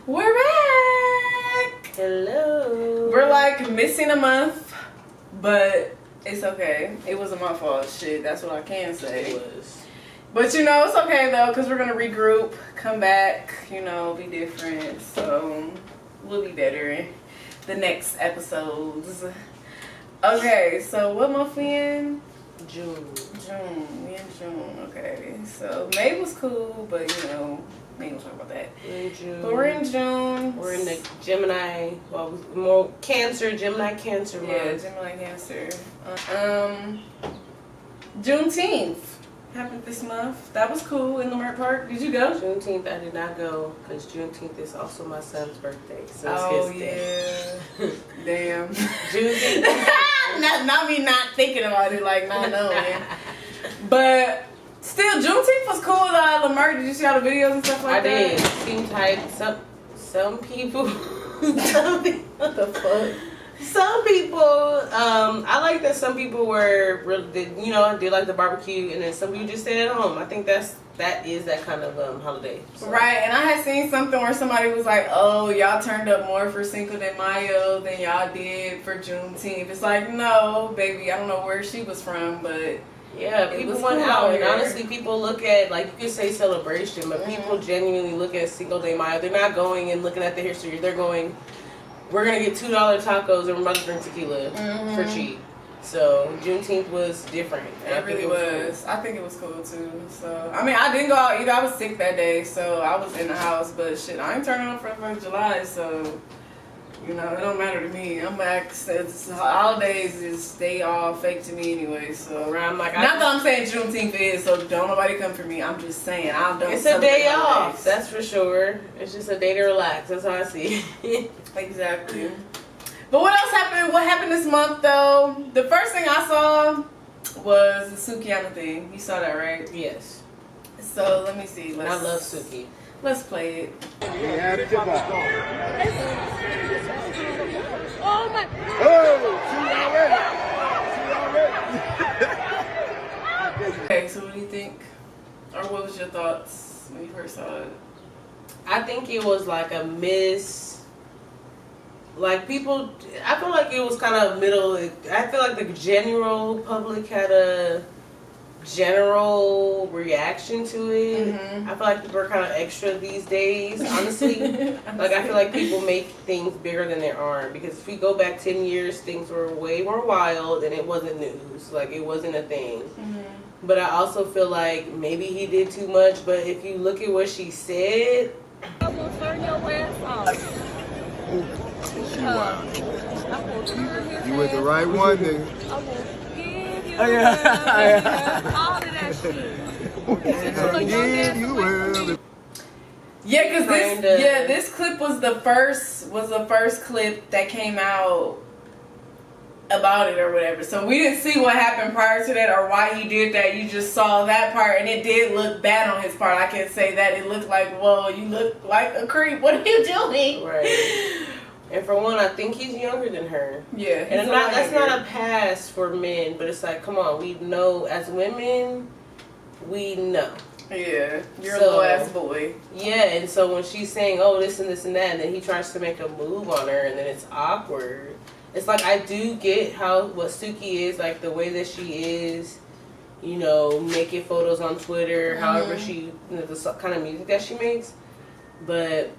We're back! Hello. We're like missing a month, but it's okay. It wasn't my fault. Shit, that's what I can say. It was. But you know, it's okay though, because we're going to regroup, come back, you know, be different. So we'll be better in the next episodes. Okay, so what month we in? June. We in June. Okay, so May was cool, but you know, we ain't gonna talk about that. We're in June. But we're in June. We're in the Gemini, well, more Gemini Cancer month. Yeah, Gemini Cancer. Juneteenth happened this month. That was cool in Leimert Park. Did you go? Juneteenth, I did not go because Juneteenth is also my son's birthday. So Oh, it's his day. yeah. Damn. Juneteenth. not me not thinking about it, like not knowing. But still, Juneteenth was cool though. Leimert, did you see all the videos and stuff like that? I did. Seems like some people. What the fuck? Some people, I like that some people were really, did like the barbecue, and then some people just stayed at home. I think that is that kind of holiday. So. Right, and I had seen something where somebody was like, "Oh, y'all turned up more for Cinco de Mayo than y'all did for Juneteenth." It's like, no, baby, I don't know where she was from, but yeah, people went out, and honestly, people look at, like, you could say celebration, but people genuinely look at Cinco de Mayo. They're not going and looking at the history. They're going, we're gonna get $2 tacos and we're about to drink tequila for cheap. So Juneteenth was different. It really was. Cool. I think it was cool too. So I mean, I didn't go out either. I was sick that day, so I was in the house. But shit, I ain't turning on for 4th of July, so you know it don't matter to me. I'm back. Holidays they all fake to me anyway. So I'm like, not that I'm saying Juneteenth is, so don't nobody come for me. I'm just saying I don't. It's a day off. That's for sure. It's just a day to relax. That's how I see it. Exactly. But what else happened? What happened this month, though? The first thing I saw was the Sukihana thing. You saw that, right? Yes. So let me see. I love Suki. Let's play it. Oh my! Oh, see already. Okay, so what do you think? Or what was your thoughts when you first saw it? I think it was like a miss. Like people, I feel like it was kind of middle. I feel like the general public had a general reaction to it. I feel like people are kind of extra these days, honestly. Like I feel like people make things bigger than they are, because if we go back 10 years, things were way more wild and it wasn't news. Like it wasn't a thing. But I also feel like maybe he did too much. But if you look at what she said, I will turn your ass off. You with the right one, nigga. I will give you all of that shit. Yeah, you will. Yeah, cause this clip was the first clip that came out about it or whatever. So we didn't see what happened prior to that or why he did that. You just saw that part, and it did look bad on his part. I can say that it looked like, whoa, you look like a creep. What are you doing? right. And for one, I think he's younger than her. Yeah. And that's not a pass for men, but it's like, come on, we know as women, we know. Yeah. You're a little ass boy. Yeah, and so when she's saying, oh, this and this and that, and then he tries to make a move on her, and then it's awkward. It's like, I do get what Suki is, like the way that she is, you know, making photos on Twitter, however she, the kind of music that she makes. But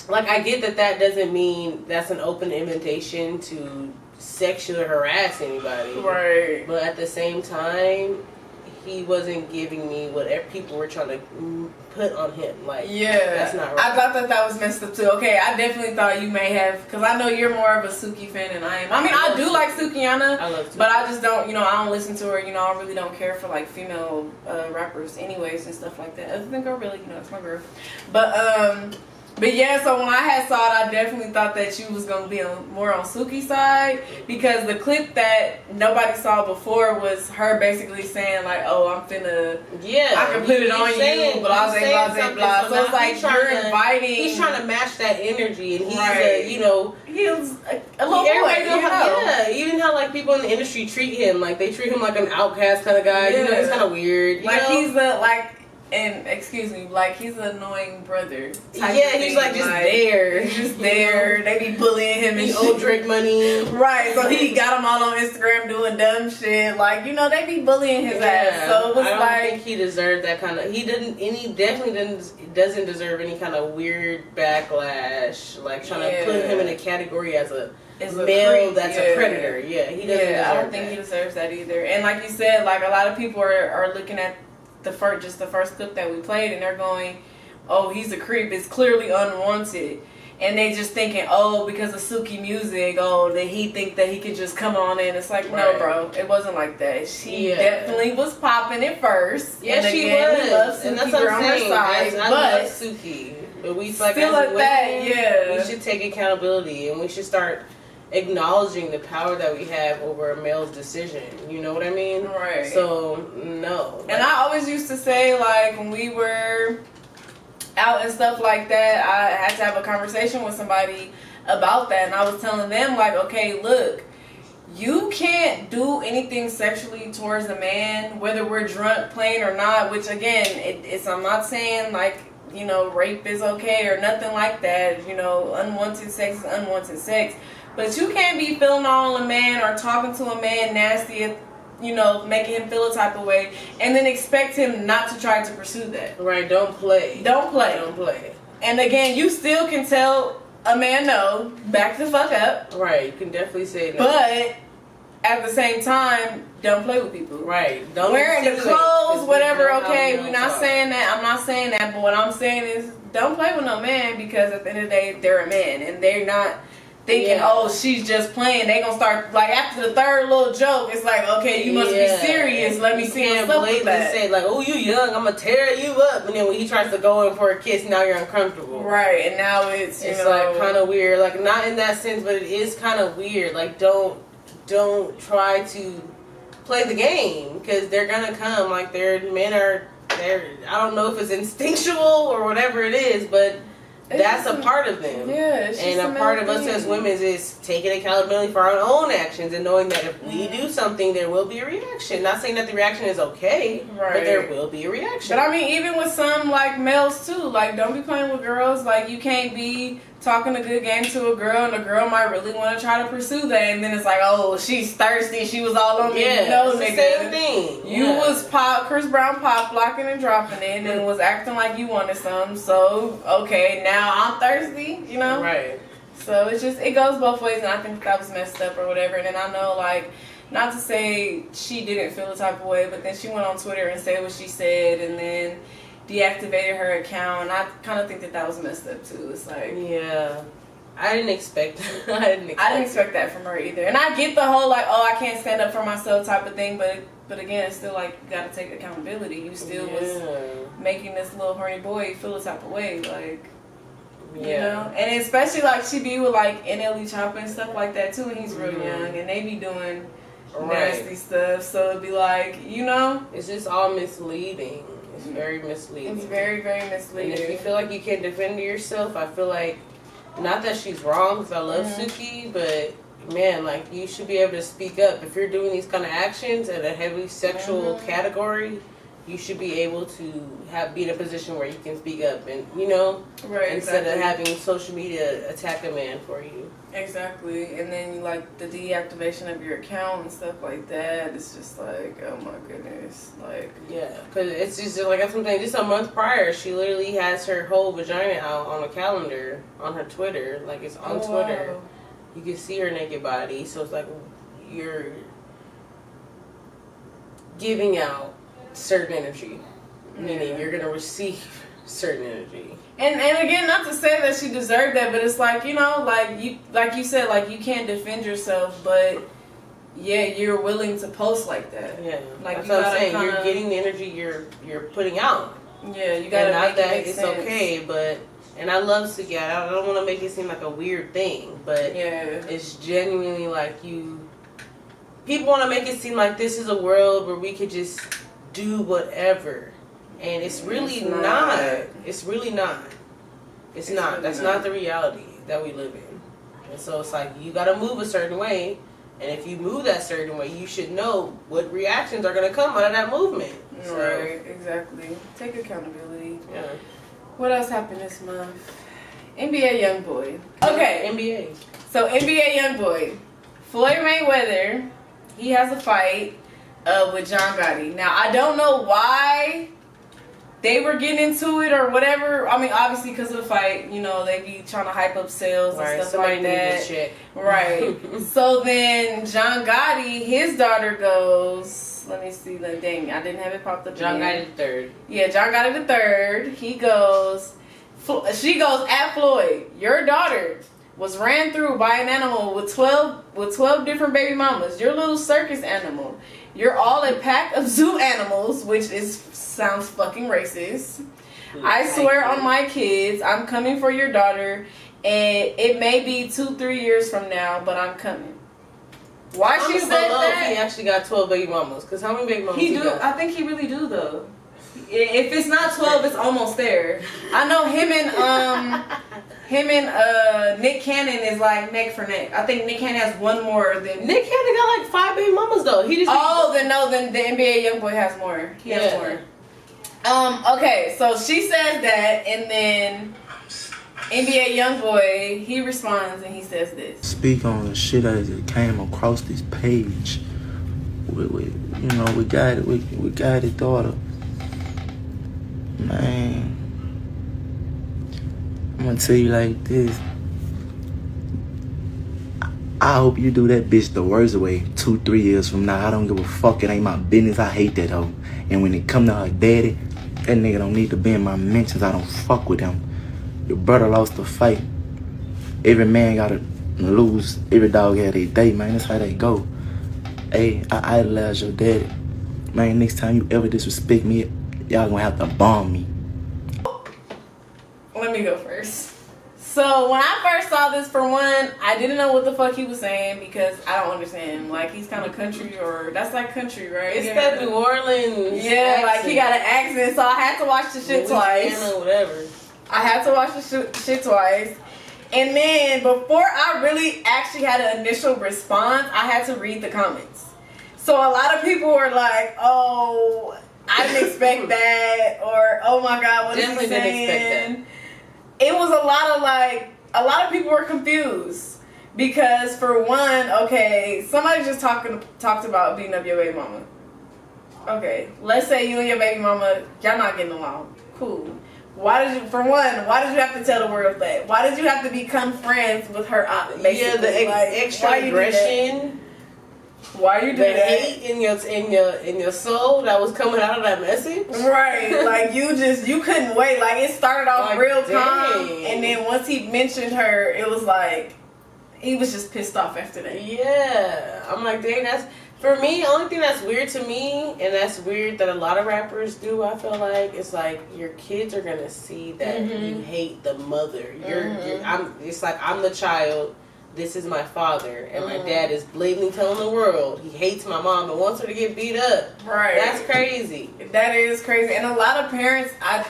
like, I get that doesn't mean that's an open invitation to sexually harass anybody. Right. But at the same time, he wasn't giving me whatever people were trying to put on him. Like, yeah, that's not right. I thought that was messed up too. Okay, I definitely thought you may have, because I know you're more of a Suki fan than I am. I mean, I do like Sukihana. I love Suki. But I just don't, I don't listen to her. I really don't care for like female rappers anyways and stuff like that. Other than Girl Really, it's my girl. But yeah, so when I had saw it, I definitely thought that you was going to be more on Suki's side, because the clip that nobody saw before was her basically saying like, oh, I'm finna, I can put it on you, blah, blah, blah, blah. So it's like you're inviting. He's trying to match that energy, and he's, he's a little boy, Yeah, even how like people in the industry treat him, like they treat him like an outcast kind of guy. Yeah. It's kind of weird. Like he's and excuse me, like he's an annoying brother. type Yeah, of he's thing. like just there. He's just there. They be bullying him and He shit. owe Drake money. Right, so he got them all on Instagram doing dumb shit. Like, you know, they be bullying his ass. So it was I don't like, think he deserved that kind of. He didn't, and he definitely doesn't deserve any kind of weird backlash. Like trying to put him in a category as a male creep, that's a predator. Yeah, he doesn't. Yeah, I don't deserve think that. he deserves that either. And like you said, like a lot of people are looking at the first clip that we played, and they're going, "Oh, he's a creep. It's clearly unwanted." And they just thinking, oh, because of Suki music, oh, that he think that he could just come on in. It's like, no, bro, it wasn't like that. She definitely was popping it first. Yeah, and she again, was. We love Suki, And that's what we're I'm on her saying. side, I love Suki. But we like still as at women, that, we should take accountability and we should start acknowledging the power that we have over a male's decision. You know what I mean? Right. So, no. And I always used to say, like, when we were out and stuff like that, I had to have a conversation with somebody about that, and I was telling them, like, okay, look, you can't do anything sexually towards a man, whether we're drunk playing or not, which again, it's I'm not saying like, you know, rape is okay or nothing like that. You know, unwanted sex is unwanted sex, but you can't be feeling all on a man or talking to a man nasty, you know, making him feel a type of way, and then expect him not to try to pursue that. Right, don't play. Don't play. Don't play. And again, you still can tell a man no, back the fuck up. Right, you can definitely say that. But at the same time, don't play with people. Right. Don't Wearing the insinuate, 'cause clothes, we whatever, know how okay, we we're don't not talk. saying that. I'm not saying that, but what I'm saying is don't play with no man, because at the end of the day, they're a man and they're not thinking, oh, she's just playing. They gonna start, like, after the third little joke, it's like, okay, you must be serious. Let me see what's up with that. Say like, oh, you young, I'm gonna tear you up, and then when he tries to go in for a kiss, now you're uncomfortable. Right, and now it's like kind of weird. Like not in that sense, but it is kind of weird. Like don't try to play the game, because they're gonna come. Like men are. I don't know if it's instinctual or whatever it is, but that's a part of them. Yeah, and a part of us as women is taking accountability for our own actions and knowing that if we do something, there will be a reaction. Not saying that the reaction is okay, but there will be a reaction. But I mean, even with some like males too, like don't be playing with girls. Like you can't be talking a good game to a girl, and the girl might really want to try to pursue that, and then it's like, oh, she's thirsty. She was all on me. No, it's nigga. the same thing. You was Chris Brown pop blocking and dropping it, and was acting like you wanted some. So okay, now I'm thirsty. You know. Right. So it's just, it goes both ways, and I think that was messed up or whatever. And then I know, like, not to say she didn't feel the type of way, but then she went on Twitter and said what she said, and then deactivated her account. And I kind of think that was messed up too. It's like, yeah, I didn't expect I didn't expect that from her either. And I get the whole like, oh, I can't stand up for myself type of thing, but again, it's still like you gotta take accountability. You still was making this little horny boy feel the type of way, like. You know, and especially like she be with like NLE Choppa and stuff like that too, and he's real young, and they be doing nasty stuff. So it'd be like, you know, it's just all misleading. It's very misleading. It's very, very misleading. And if you feel like you can't defend yourself, I feel like, not that she's wrong, because I love Suki, but man, like you should be able to speak up if you're doing these kind of actions in a heavily sexual category. You should be able to be in a position where you can speak up, and instead of having social media attack a man for you. Exactly, and then like the deactivation of your account and stuff like that. It's just like, oh my goodness, like because it's just like something. Just a month prior, she literally has her whole vagina out on a calendar on her Twitter, like it's on Twitter. Wow. You can see her naked body, so it's like you're giving out certain energy, meaning you're gonna receive certain energy. And again, not to say that she deserved that, but it's like, like you said, like you can't defend yourself, but you're willing to post like that. Yeah, like that's what I'm saying. You're getting the energy you're putting out. Yeah, you gotta. And not that it's sense. okay, but and I love Suki. I don't want to make it seem like a weird thing, but it's genuinely like people want to make it seem like this is a world where we could just do whatever, and it's really not. It's really not. It's not. That's not the reality that we live in. And so it's like you gotta move a certain way, And if you move that certain way, you should know what reactions are going to come out of that movement. So, Right, exactly. Take accountability. yeah. What else happened this month? NBA YoungBoy. Okay, NBA. so NBA YoungBoy. Floyd Mayweather, he has a fight with John Gotti. Now, I don't know why they were getting into it or whatever. I mean, obviously because of the fight, you know, they be trying to hype up sales and Right, stuff somebody like needed that. this shit. Right. So then John Gotti, his daughter goes, let me see, dang, I didn't have it popped up. John again. Gotti the third. Yeah, John Gotti the third. He goes, she goes, at Floyd, your daughter was ran through by an animal with 12 different baby mamas. Your little circus animal. You're all a pack of zoo animals, which sounds fucking racist. I swear on my kids, I'm coming for your daughter, and it may be 2-3 years from now, but I'm coming. Why she said that? He actually got 12 baby mamas. Because how many baby mamas He do. got? I think he really do though. If it's not 12, it's almost there. I know him and Nick Cannon is like neck for neck. I think Nick Cannon has one more than Nick Cannon got like 5 baby mamas though. He just then the NBA YoungBoy has more. He has Yeah. more. Okay, so she says that, and then NBA YoungBoy, he responds and he says this. Speak on the shit as it came across this page. We got it. We got it, daughter. Man, I'm gonna tell you like this. I hope you do that bitch the worst way 2-3 years from now. I don't give a fuck. It ain't my business. I hate that hoe. And when it come to her daddy, that nigga don't need to be in my mentions. I don't fuck with him. Your brother lost the fight. Every man gotta lose. Every dog had a day, man. That's how they go. Hey, I idolize your daddy. Man, next time you ever disrespect me, y'all gonna have to bomb me. Let me go first. So when I first saw this, for one, I didn't know what the fuck he was saying because I don't understand. Like, he's kind of country, or that's like country, right? It's Yeah. that New Orleans. Yeah, like he got an accent, so I had to watch the shit twice. Louisiana, whatever. I had to watch the shit twice. And then before I really actually had an initial response, I had to read the comments. So a lot of people were like, "Oh, I didn't expect that," or "Oh my God, what is he Definitely saying?" didn't expect It was a lot of people were confused because, for one, okay, somebody just talked about beating up your baby mama. Okay, let's say you and your baby mama, y'all not getting along. Cool. Why did you have to tell the world that? Why did you have to become friends with her aunt, basically? Yeah, the extra why you do that? aggression, Why you do the that? hate in your soul that was coming out of that message. Right, like you couldn't wait. Like it started off Like, real calm, dang. and then once he mentioned her, it was like he was just pissed off after that. Yeah, I'm like, dang, that's for me. Only thing that's weird to me, and that's weird that a lot of rappers do. I feel like it's like your kids are gonna see that you hate the mother. It's like I'm the child. This is my father, and my dad is blatantly telling the world he hates my mom and wants her to get beat up. Right, That's crazy. That is crazy, and a lot of parents, I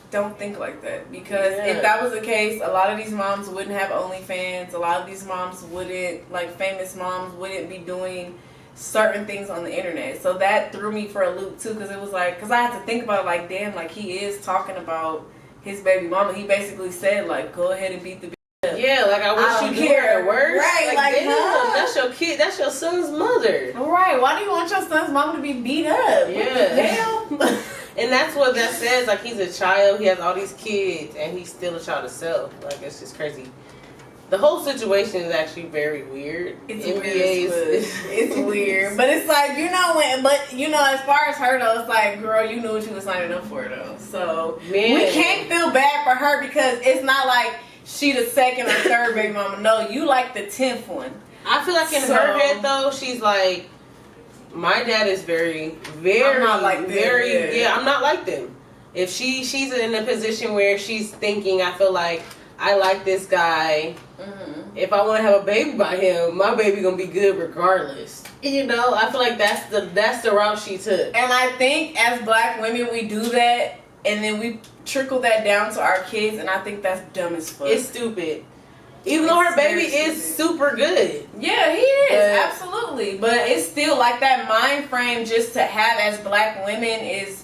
don't think like that, because if that was the case, a lot of these moms wouldn't have OnlyFans. A lot of these moms wouldn't, like famous moms, wouldn't be doing certain things on the internet. So that threw me for a loop too, because it was like, because I had to think about it, like, damn, like he is talking about his baby mama. He basically said like, go ahead and beat the. Yeah, like I wish I you don't do care. her worse. Right, like, damn, huh? that's your kid. That's your son's mother. Right? Why do you want your son's mama to be beat up? Yeah. What the hell? And that's what that says. Like he's a child. He has all these kids, and he's still a child himself. Like it's just crazy. The whole situation is actually very weird. It's NBA weird. It's weird, but it's like as far as her though, it's like, girl, you knew what you was signing up for though. So Man. we can't feel bad for her because it's not like she the second or third baby mama. No, you like the 10th one. I feel like in So- her head though, she's like, my dad is very, very, I'm not like them, very. yeah. I'm not like them. If she's in a position where she's thinking, I feel like I like this guy. If I want to have a baby by him, my baby gonna be good regardless. You know, I feel like that's the route she took. And I think as black women, we do that, and then we trickle that down to our kids, and I think that's dumb as fuck. It's stupid. Even though her baby It's very is stupid. super good. Yeah, he is, But- absolutely. But it's still like that mind frame just to have as black women is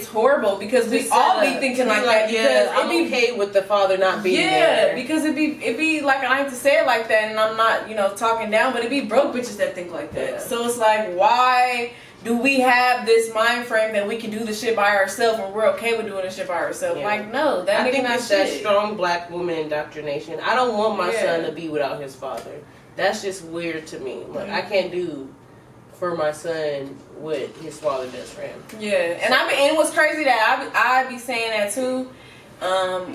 horrible because we all be thinking like that. Yeah, Because I'm it be okay with the father not being yeah, there. because it be like, I hate to say it like that, and I'm not, you know, talking down, but it be broke bitches that think like that. Yeah. So it's like, why do we have this mind frame that we can do the shit by ourselves and we're okay with doing the shit by ourselves? Yeah. Like, no, that I nigga think not it's that shit. strong black woman indoctrination. I don't want my Yeah. son to be without his father. That's just weird to me. Like, I can't do for my son what his father does for him. Yeah, and and what's crazy that I be saying that too,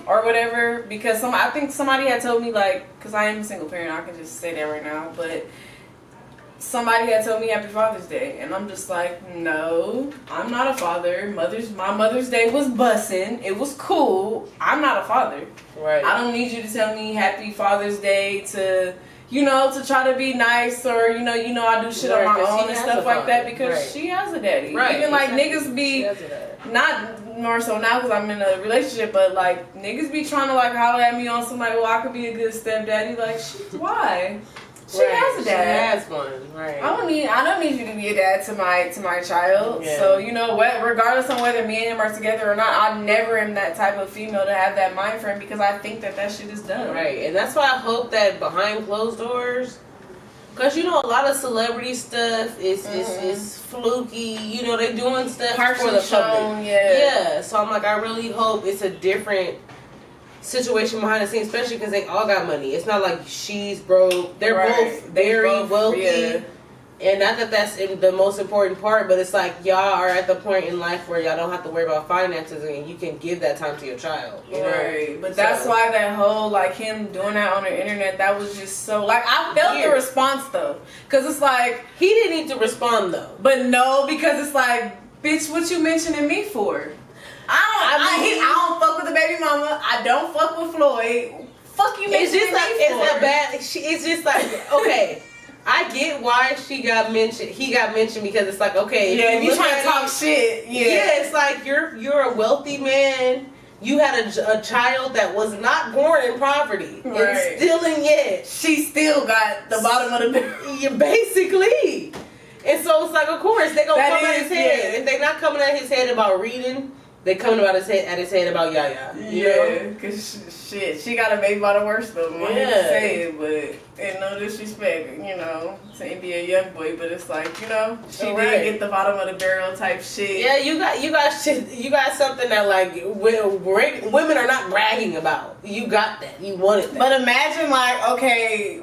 or whatever, because I think somebody had told me, like, because I am a single parent, I can just say that right now, but somebody had told me Happy Father's Day, and I'm just like, no, I'm not a father. My Mother's Day was bussin'. It was cool. I'm not a father. Right. I don't need you to tell me Happy Father's Day to, you know, to try to be nice, or you know, I do shit on Right, my 'cause he own and has stuff a like that father. because Right. she has a daddy. Right, Even like exactly. niggas be She has it. not more so now because I'm in a relationship, but like niggas be trying to like holler at me on somebody. Well, I could be a good stepdaddy. Like, why? She Right, has a dad. She has one. Right. I don't need you to be a dad to my child. Yeah. So you know what, regardless on whether me and him are together or not, I never am that type of female to have that mind frame because I think that shit is done. Right, and that's why I hope that behind closed doors, because you know a lot of celebrity stuff is fluky. You know, they doing stuff for Partially the shown, public. yeah. Yeah, so I'm like, I really hope it's a different situation behind the scenes, especially because they all got money. It's not like she's broke. They're Right. both very Both, wealthy. yeah. And not that that's the most important part, but it's like y'all are at the point in life where y'all don't have to worry about finances and you can give that time to your child. You know? Right, but that's So- why that whole like him doing that on the internet, that was just so like I felt the Weird. response though, because it's like, He didn't need to respond though. but no, because it's like, bitch, what you mentioning me for? I don't fuck with the baby mama. I don't fuck with Floyd. Fuck you It's mentioning just like me it's for? a bad. It's just like okay. I get why she got mentioned. He got mentioned because it's like okay. Yeah, if you look trying at to talk it- shit, yeah. Yeah, it's like you're a wealthy man. You had a child that was not born in poverty, Right. and still in yet. She still got the bottom of the barrel. You basically. And so it's like, of course, they gonna That come at is, his head. yeah. If they not coming at his head about reading, they coming about his head at his head about Yaya. You Yeah, know? cause shit, she got a baby by the worst of them. I hate to Yeah. say it, but and no disrespect, you know, to India young boy, but it's like, you know, she Right. did get the bottom of the barrel type shit. Yeah, you got shit. You got something that like women are not bragging about. You got that. You wanted that. But imagine like, okay,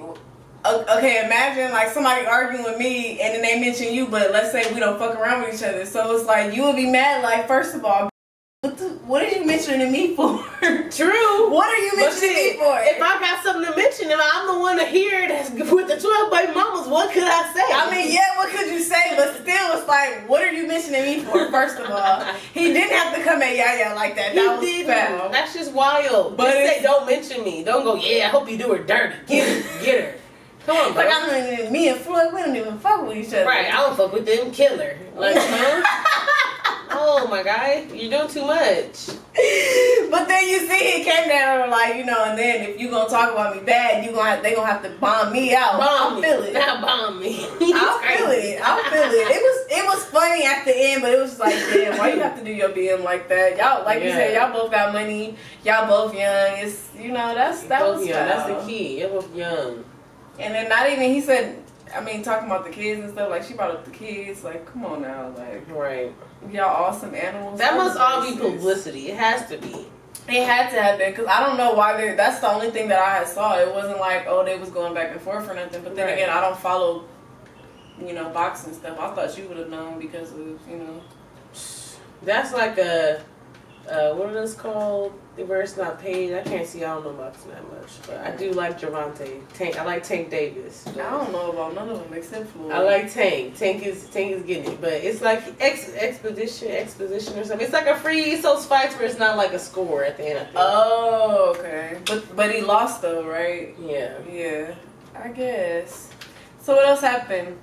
imagine like somebody arguing with me and then they mention you, but let's say we don't fuck around with each other. So it's like you would be mad. Like, first of all, what are you mentioning me for? True. What are you But mentioning see, me for? if I got something to mention, if I'm the one to hear it that's with the 12 baby mamas, what could I say? I mean, yeah, what could you say? But still, it's like, what are you mentioning me for? First of all, he didn't have to come at Yaya like that. He That was didn't. foul. That's just wild. But Just say, it's- don't mention me. Don't go, yeah, I hope you do her dirty. Get her. Come on, bro. Like, I mean, me and Floyd, we don't even fuck with each other. Right, I don't fuck with them. Kill her. Like, huh? Oh, my guy. You're doing too much. But then you see, he came down like, you know, and then if you gonna talk about me bad, they gonna have to bomb me out. Bomb I me. feel it. Now bomb me. I feel it. I feel it. It was funny at the end, but it was like, damn, why you have to do your BM like that? Y'all, like you said, y'all both got money. Y'all both young. It's, you know, that was Both young. foul. That's the key. You're both young. And then not even, he said, I mean, talking about the kids and stuff, like she brought up the kids, like, come on now, like, Right. y'all awesome animals. That I must was all like, be sis. publicity. It has to be. It had to have been, because I don't know why that's the only thing that I had saw. It wasn't like, oh, they was going back and forth or nothing. But then Right. again, I don't follow, you know, boxing stuff. I thought you would have known because of, you know. That's like what is this called? Where it's not paid. I can't see. I don't know boxing that much, but I do like Gervonta Tank. I like Tank Davis. I don't know about none of them except Floyd. I like Tank. Tank is getting it, but it's like exposition or something. It's like a free. It's those fights where it's not like a score at the end. I think. Oh, okay. But he lost though, right? Yeah. Yeah, I guess. So what else happened?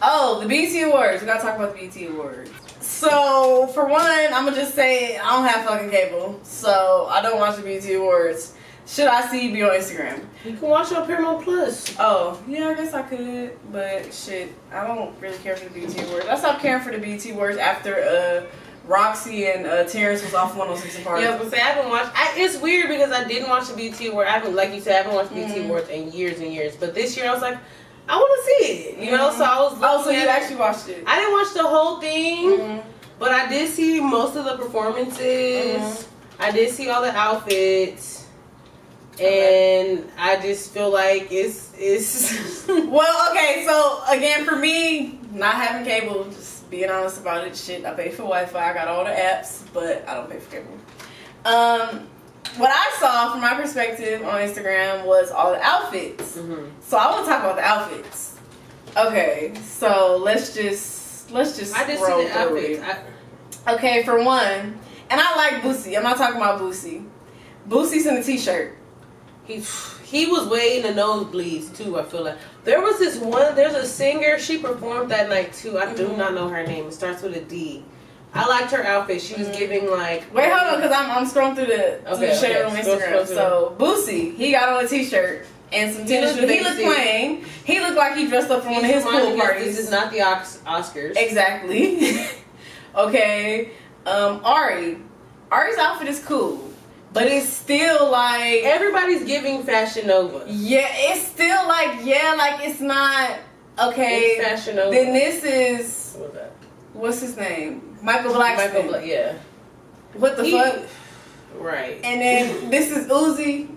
Oh, the BET Awards. We gotta talk about the BET Awards. So for one, I'm gonna just say I don't have fucking cable, so I don't watch the BET Awards. should I see you be on Instagram? You can watch on Paramount Plus. Oh, yeah, I guess I could, but shit, I don't really care for the BET Awards. I stopped caring for the BET Awards after Roxy and Terrence was off 106 and Party. Yeah, but say I haven't watched. It's weird because I didn't watch the BET Award. I haven't, like you said, I haven't watched BET Awards in years and years. But this year I was like, I want to see it. You know, so I was. Oh, so you actually watched it? I didn't watch the whole thing, but I did see most of the performances. I did see all the outfits, and I just feel like it's. Well, okay, so again, for me, not having cable, just being honest about it, shit, I pay for Wi-Fi, I got all the apps, but I don't pay for cable. What I saw from my perspective on Instagram was all the outfits. So I want to talk about the outfits. Okay, so let's just I just see roll the through outfits. it. Okay, for one, and I like Boosie. I'm not talking about Boosie. Boosie's in the t-shirt. He was way in the nosebleeds too. I feel like there's a singer, she performed that night too. I do not know her name. It starts with a D. I liked her outfit. She was giving like. Wait, hold on, because I'm scrolling through the shade on Instagram. Scroll So Boosie, he got on a t-shirt and some tennis shoes. He looked plain. He looked like he dressed up for one of his pool parties. This is not the Oscars. Exactly. Okay. Ari's outfit is cool. But it's still like Everybody's giving Fashion Nova. Yeah, it's still like it's not okay. It's Fashion Nova. Then this is what's his name? Michael Blackston. Yeah. What the fuck? Right. And then this is Uzi.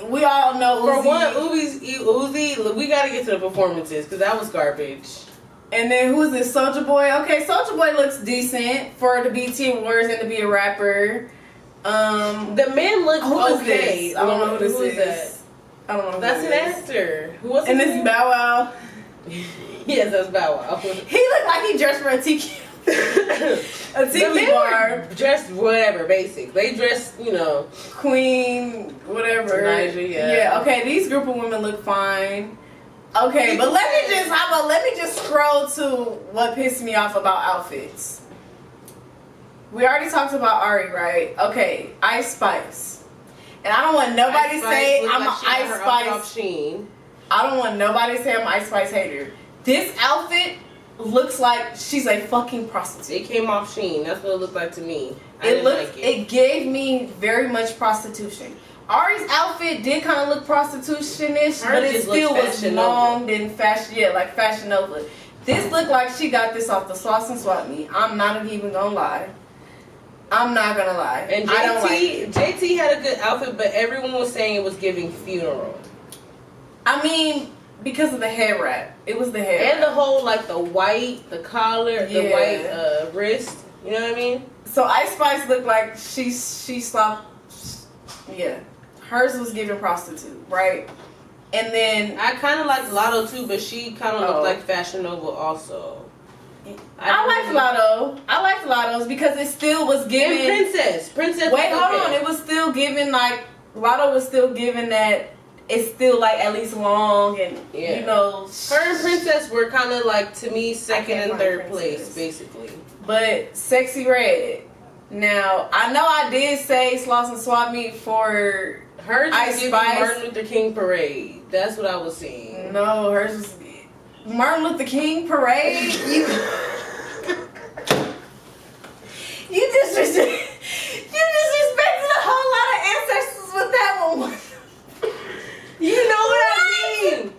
We all know Uzi. For one, Uzi, we gotta get to the performances because that was garbage. And then who's this? Soulja Boy. Okay, Soulja Boy looks decent for the BT Awards and to be a rapper. The men look okay. This? I don't know who this is. That? I don't know. That's an actor. Who was? And this is Bow Wow. Yes, that's Bow Wow. He looked like he dressed for a tiki. A tiki bar. Dressed whatever, basic. They dressed, Queen, whatever. Niger, yeah. Yeah. Okay, these group of women look fine. Okay, but let me just scroll to what pissed me off about outfits. We already talked about Ari, right? Okay, Ice Spice. And I don't want nobody to say I'm an Ice Spice. I don't want nobody to say I'm an Ice Spice hater. This outfit looks like she's a fucking prostitute. It came off Shein. That's what it looked like to me. It gave me very much prostitution. Ari's outfit did kind of look prostitution-ish, but it still was long and fashion. Yeah, like Fashion Nova. This looked like she got this off the Sauce and Swap Me. I'm not even gonna lie. I'm not gonna lie. And I don't like it. JT had a good outfit, but everyone was saying it was giving funeral. I mean, because of the hair wrap. It was the hair and wrap. the whole the collar, the white wrist. You know what I mean? So Ice Spice looked like she stopped. Yeah, hers was giving prostitute, right? And then I kind of liked Lotto too, but she kind of looked like Fashion Nova also. I liked Lotto. I liked Lotto's because it still was giving. And Princess. Wait, hold on. It was still giving Lotto was still giving that. It's still like at least long and her and Princess were kind of like to me second and third place basically. But Sexy Red. Now I know I did say Sloss and Swap Meet for hers. Ice Spice. Martin Luther King Parade. That's what I was seeing. No, hers was Martin Luther King Parade. You disrespected a whole lot of ancestors with that one. You know what I mean?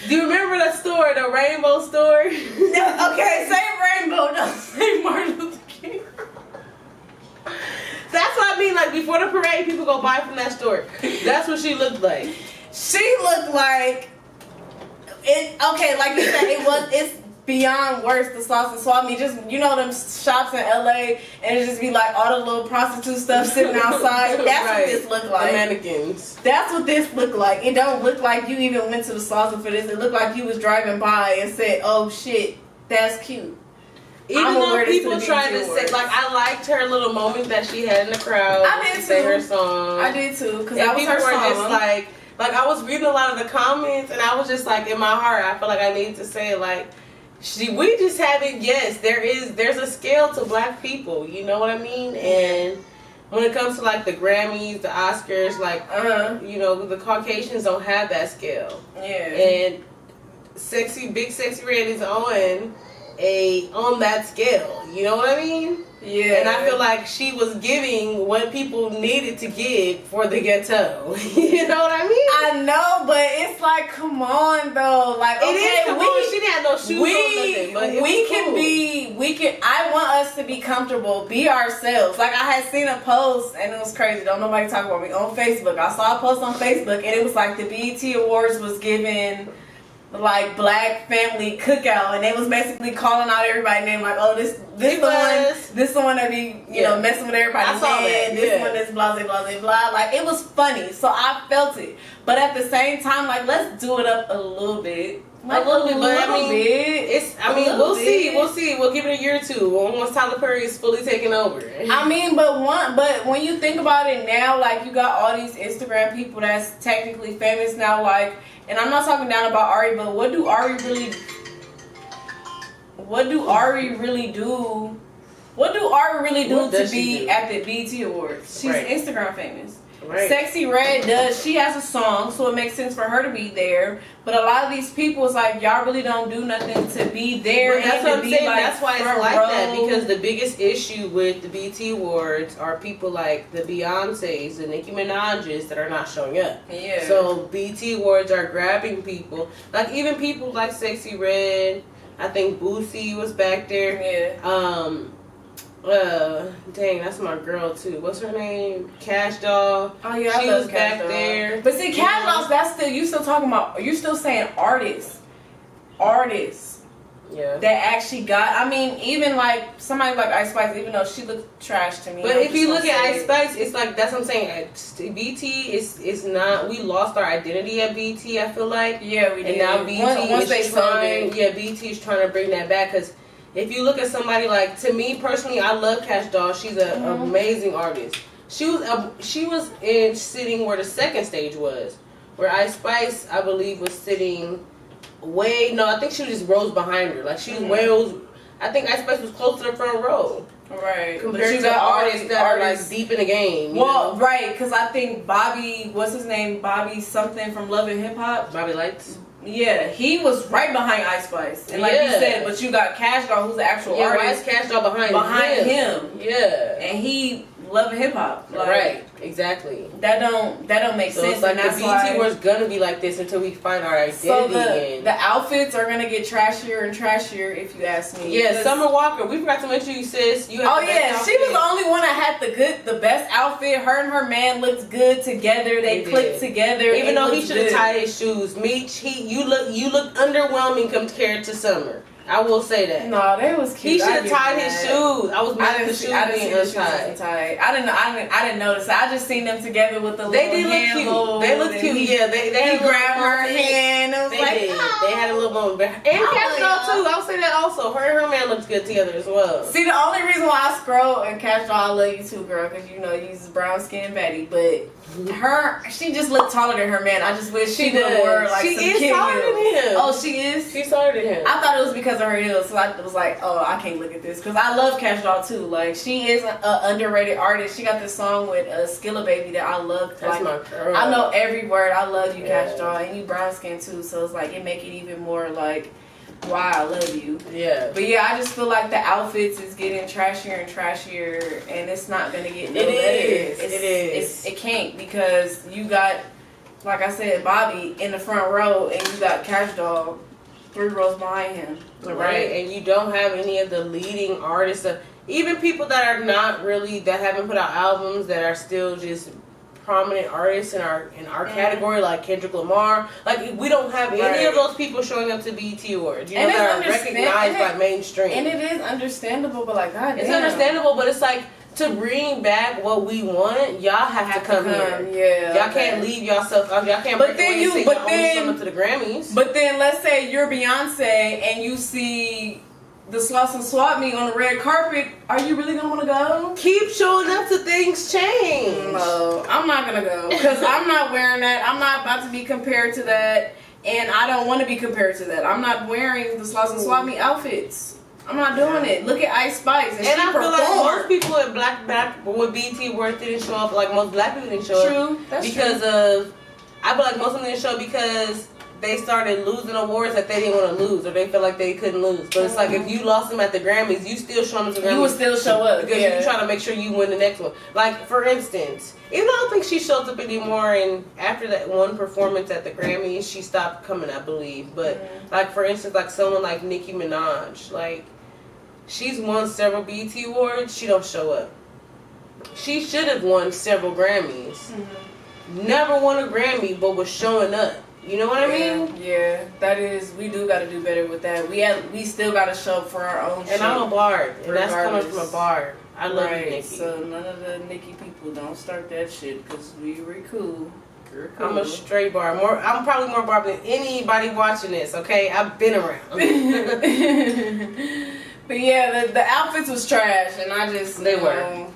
Do you remember the store, the Rainbow store? No, okay, say Rainbow, don't say Martin Luther King. That's what I mean. Like before the parade, people go buy from that store. That's what she looked like. She looked like it. Okay, like you said, it's beyond worse. The Sauce and Swap Me, just them shops in LA, and it just be like all the little prostitute stuff sitting outside. That's what this looked like. The mannequins. That's what this looked like. It don't look like you even went to the Sauce for this. It looked like you was driving by and said, "Oh shit, that's cute." Even though people tried to say, like, I liked her little moment that she had in the crowd. I did to too. say her song. I did too, because that was people her were song. just like I was reading a lot of the comments, and I was just like, in my heart, I feel like I needed to say it, like, we just haven't. Yes, there's a scale to black people. You know what I mean? And when it comes to like the Grammys, the Oscars, like you know, the Caucasians don't have that scale. Yeah. And Big Sexy Red is on that scale. You know what I mean? Yeah. And I feel like she was giving what people needed to give for the ghetto. You know what I mean? I know, but it's like, come on though. Like, okay, It is, come on, she didn't have no shoes on nothing, but it was cool. I want us to be comfortable, be ourselves. Like, I had seen a post, and it was crazy. Don't nobody talk about me on Facebook. I saw a post on Facebook, and it was like the BET Awards was given like Black Family Cookout, and they was basically calling out everybody's name, like, oh, this the one that be messing with everybody's name. This one is blah blah blah blah. Like, it was funny, so I felt it. But at the same time, like, let's do it up a little bit. Like, a little bit, but I mean, bit. We'll see. We'll give it a year or two once Tyler Perry is fully taken over. I mean, but when you think about it now, like, you got all these Instagram people that's technically famous now, like, and I'm not talking down about Ari, but what do Ari really do? What do Ari really do to be at the BET Awards? She's Instagram famous. Right. Sexy Red she has a song, so it makes sense for her to be there. But a lot of these people is like, y'all really don't do nothing to be there. But that's what I'm saying. Like, that's why it's like that, because the biggest issue with the BET Awards are people like the Beyoncés, the Nicki Minaj's that are not showing up. Yeah. So BET Awards are grabbing people, like even people like Sexy Red. I think Boosie was back there. Yeah. Dang, that's my girl too. What's her name? Cash Doll. Oh yeah, she was back there. But see, Cash Doll, that's still, you still talking about, you're still saying artists Yeah. that actually got. I mean, even like somebody like Ice Spice, even though she looked trash to me. But if you look at Ice Spice, it's like, that's what I'm saying. BT is not. We lost our identity at BT. I feel like. Yeah, we did. And now BT once is trying. Yeah, BT is trying to bring that back, because if you look at somebody like, to me personally, I love Cash Doll. She's an amazing artist. She was in sitting where the second stage was, where Ice Spice, I believe, was sitting I think she just rows behind her. Like, she was I think Ice Spice was close to the front row. Right. Compared to artists that are like deep in the game. Well, right, because I think Bobby, what's his name? Bobby something from Love and Hip Hop. Bobby Lights. Yeah, he was right behind Ice Spice. And like you said, but you got Cash Doll, who's the actual artist. Why is Cash Doll behind him? Yeah. And he Love and Hip Hop. Like, right, exactly. That don't make sense. It's like, and that's the BET was gonna be like this until we find our identity again. The outfits are gonna get trashier and trashier, if you ask me. Yeah, Summer Walker. We forgot to mention you, sis. You have she was the only one that had the best outfit. Her and her man looked good together. They clicked together. Even though he should have tied his shoes. Meech, you look underwhelming compared to Summer. I will say that. No, they was cute. He should have tied his shoes. I was mad at the shoes being untied. I didn't notice. I just seen them together with the little They did look cute. They looked cute. They grabbed her hand. It was They had a little moment. And Cash Doll too. I'll say that also. Her and her man looked good together as well. See, the only reason why I scroll and Cash Doll, I love you too, girl, because you use brown skin Betty, but she just looked taller than her man. I just wish she would have wore like some kid heels. Taller than him. Oh, she is? She's taller than him. I thought it was because of her heels, so I was like, oh, I can't look at this, because I love Cash Doll too. Like, she is an underrated artist. She got this song with Skilla Baby that I love. That's my girl. I know every word. I love you, Cash Doll, and you brown skin too, so it's like, it make it even more like, wow, I love you. Yeah. But yeah, I just feel like the outfits is getting trashier and trashier, and it's not gonna get no better. It is. It can't, because you got, like I said, Bobby in the front row, and you got Cash Doll 3 rows behind him. Right, and you don't have any of the leading artists, even people that are not really, that haven't put out albums, that are still just prominent artists in our category, like Kendrick Lamar. Like, we don't have any of those people showing up to BET Awards. You know, that are recognized by mainstream. And it is understandable, but like, God damn. It's understandable, but it's like, to bring back what we want, y'all have to come here. Yeah, y'all can't leave yourself. Y'all can't. But then you, but then to the Grammys. But then let's say you're Beyonce and you see the Sloss and Swap Meet on the red carpet. Are you really gonna want to go? Keep showing up to things change. No, I'm not gonna go, because I'm not wearing that. I'm not about to be compared to that, and I don't want to be compared to that. I'm not wearing the Sloss and Swap Meet outfits. I'm not doing it. Look at Ice Spice, and she I feel like most performed. people at black with BET Awards didn't show up. Like most black people didn't show up. True, that's because of. I feel like most of them didn't show up because they started losing awards that they didn't want to lose, or they felt like they couldn't lose. But it's like if you lost them at the Grammys, you still show them at the Grammys. You would still show up because you're trying to make sure you win the next one. Like for instance, even though I don't think she shows up anymore, and after that one performance at the Grammys, she stopped coming, I believe. But like for instance, like someone like Nicki Minaj, like she's won several BET awards, she don't show up. She should have won several Grammys. Never won a Grammy, but was showing up. You know what I mean? Yeah, that is. We do got to do better with that. We still got to show up for our own. And shit. I'm a bard, and that's coming Regardless. from a bard. I love you, Right, Nicki. so none of the Nicki people don't start that shit because we cool. We're cool. I'm a straight bar. I'm probably more bar than anybody watching this. Okay, I've been around. But yeah, the outfits was trash, and I just They you were. know,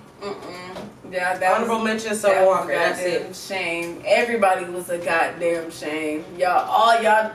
Yeah, that Honorable was, mention, that Summer was Walker. a That's goddamn it. shame. Everybody was a goddamn shame. All y'all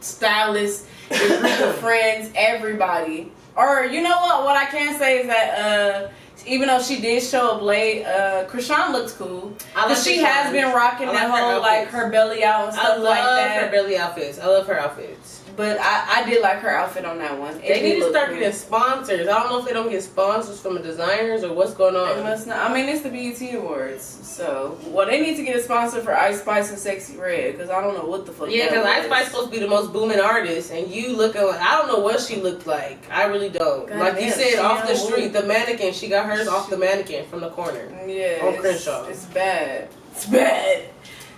stylists, your group of friends, everybody. Or you know what? What I can say is that even though she did show up late, Krishan looks cool. I like Cause she Krishan. has been rocking I that like her whole like outfits. her belly out and I stuff love like that. her belly outfits. I love her outfits. But I did like her outfit on that one. They need to start getting sponsors. I don't know if they don't get sponsors from the designers or what's going They on. must not. I mean, it's the BET Awards, so they need to get a sponsor for Ice Spice and Sexy Red because I don't know what the fuck. Yeah, that because Ice was. Spice supposed to be the most booming artist, and you looking like I don't know what she looked like. I really don't. God like you damn, said, she off the on street, the mannequin. She got hers off the mannequin from the corner. Yeah, on Crenshaw. It's bad. It's bad.